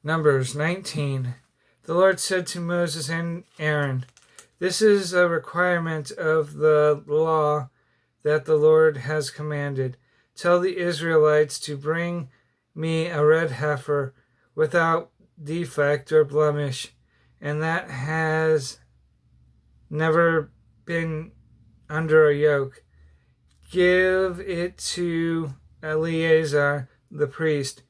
Numbers 19. The Lord said to Moses and Aaron, "This is a requirement of the law that the Lord has commanded. Tell the Israelites to bring me a red heifer without defect or blemish, and that has never been under a yoke. Give it to Eleazar the priest.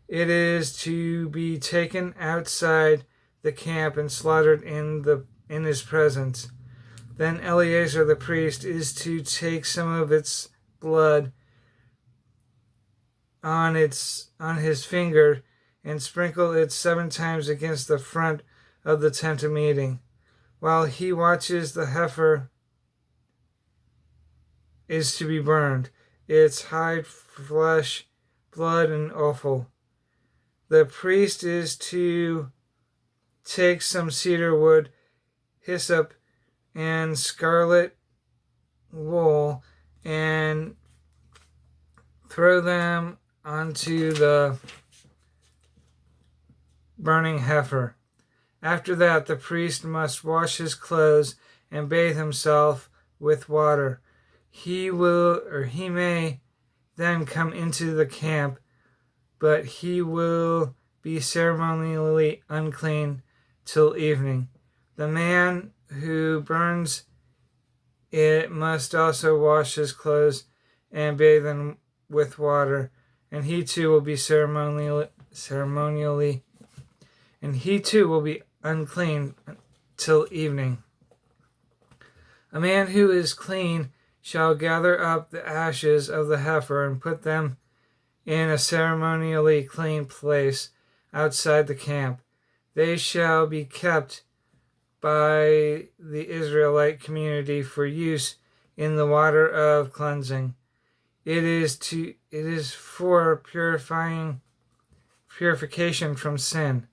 It is to be taken outside the camp and slaughtered in his presence. Then Eleazar the priest is to take some of its blood on his finger and sprinkle it 7 times against the front of the tent of meeting. While he watches, the heifer is to be burned, its hide, flesh, blood, and offal. The priest is to take some cedar wood, hyssop, and scarlet wool and throw them onto the burning heifer. After that, the priest must wash his clothes and bathe himself with water. He may then come into the camp, but he will be ceremonially unclean till evening. The man who burns it must also wash his clothes and bathe them with water, and he too will be unclean till evening. A man who is clean shall gather up the ashes of the heifer and put them in a ceremonially clean place outside the camp. They shall be kept by the Israelite community for use in the water of cleansing. It is for purification from sin.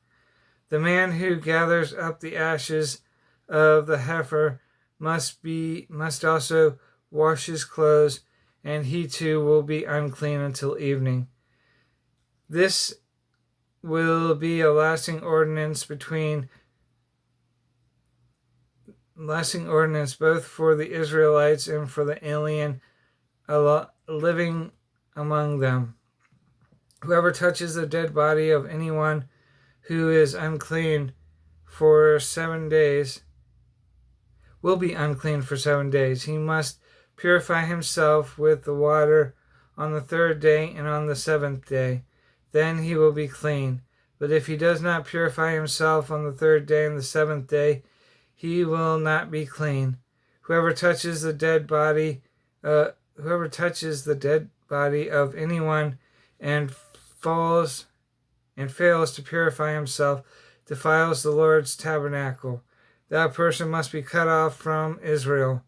The man who gathers up the ashes of the heifer must also wash his clothes, and he too will be unclean until evening. This will be a lasting ordinance both for the Israelites and for the alien living among them. Whoever touches the dead body of anyone who is unclean for 7 days will be unclean for 7 days. He must purify himself with the water on the 3rd day and on the 7th day. Then he will be clean. But if he does not purify himself on the 3rd day and the 7th day, he will not be clean. Whoever touches the dead body of anyone and fails to purify himself defiles the Lord's tabernacle. That person must be cut off from Israel,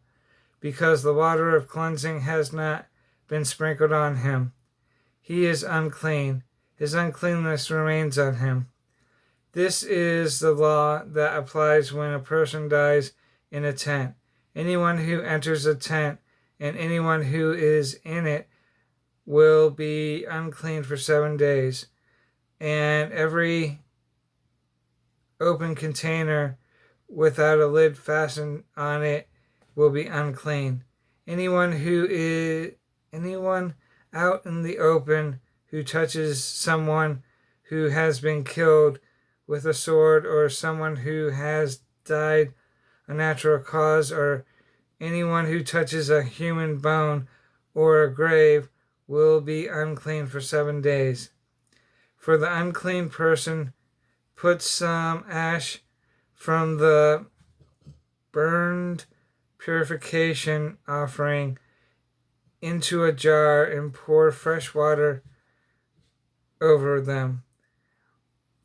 because the water of cleansing has not been sprinkled on him. He is unclean. His uncleanness remains on him. This is the law that applies when a person dies in a tent. Anyone who enters a tent and anyone who is in it will be unclean for 7 days, and every open container without a lid fastened on it will be unclean. Anyone out in the open who touches someone who has been killed with a sword, or someone who has died a natural cause, or anyone who touches a human bone or a grave will be unclean for 7 days. For the unclean person, put some ash from the burned purification offering into a jar and pour fresh water over them.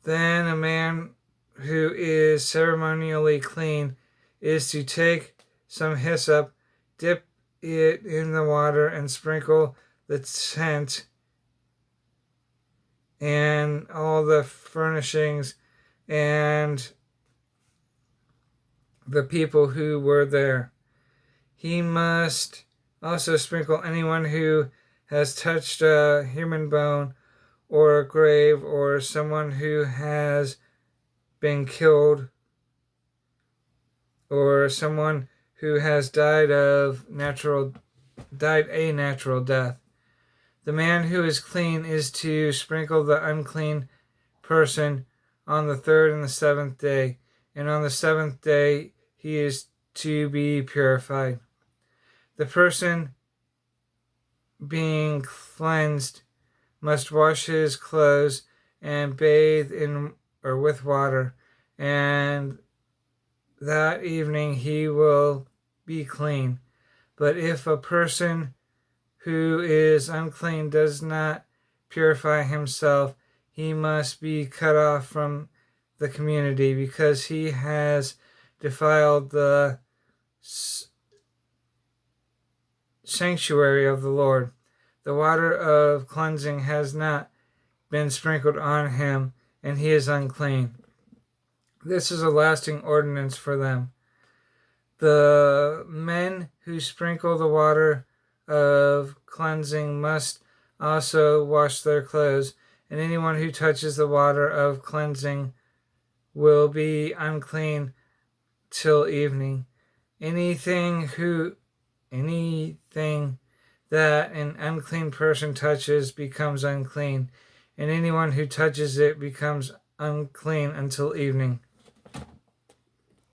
Then a man who is ceremonially clean is to take some hyssop, dip it in the water, and sprinkle the tent and all the furnishings and the people who were there. He must also sprinkle anyone who has touched a human bone or a grave, or someone who has been killed, or someone who has died a natural death. The man who is clean is to sprinkle the unclean person on the third and the seventh day, and on the seventh day he is to be purified. The person being cleansed must wash his clothes and bathe with water, and that evening he will be clean. But if a person who is unclean does not purify himself, he must be cut off from the community, because he has defiled the sanctuary of the Lord. The water of cleansing has not been sprinkled on him, and he is unclean. This is a lasting ordinance for them. The men who sprinkle the water of cleansing must also wash their clothes, and anyone who touches the water of cleansing will be unclean till evening. Anything that an unclean person touches becomes unclean, and anyone who touches it becomes unclean until evening.